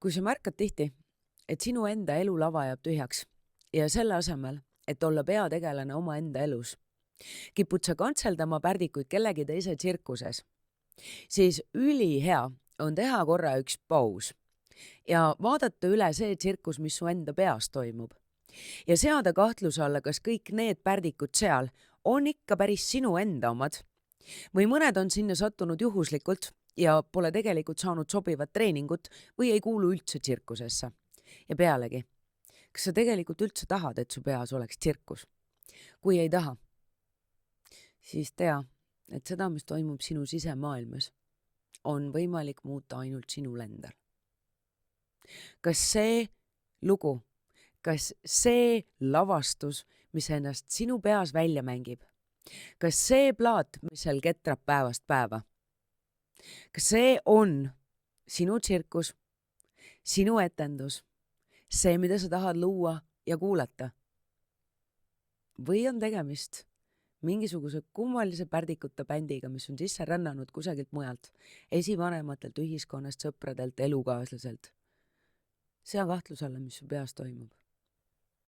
Kui sa märkad tihti, et sinu enda elulava jääb tühjaks ja selle asemel, et olla peategelane omaenda elus, kipud sa kantseldama pärdikuid kellegi teise tsirkuses, siis ülihea on teha korra üks paus ja vaadata üle see tsirkus, mis su enda peas toimub. Ja seada kahtluse alla, kas kõik need pärdikud seal on ikka päris sinu enda omad või mõned on sinna sattunud juhuslikult ja pole tegelikult saanud sobivat treeningut või ei kuulu üldse tsirkusesse. Ja pealegi, kas sa tegelikult üldse tahad, et su peas oleks tsirkus? Kui ei taha, siis tea, et seda, mis toimub sinu sisemaailmas, on võimalik muuta ainult sinul endal. Kas see lugu, kas see lavastus, mis ennast sinu peas välja mängib, kas see plaat, mis seal ketrab päevast päeva, kas see on sinu tsirkus, sinu etendus, see, mida sa tahad luua ja kuulata? Või on tegemist mingisuguse kummalise pärdikuta bändiga, mis on sisse rännanud kusagilt mujalt, esivanematelt, ühiskonnast, sõpradelt, elukaaslaselt? Sea kahtluse alla, mis su peas toimub.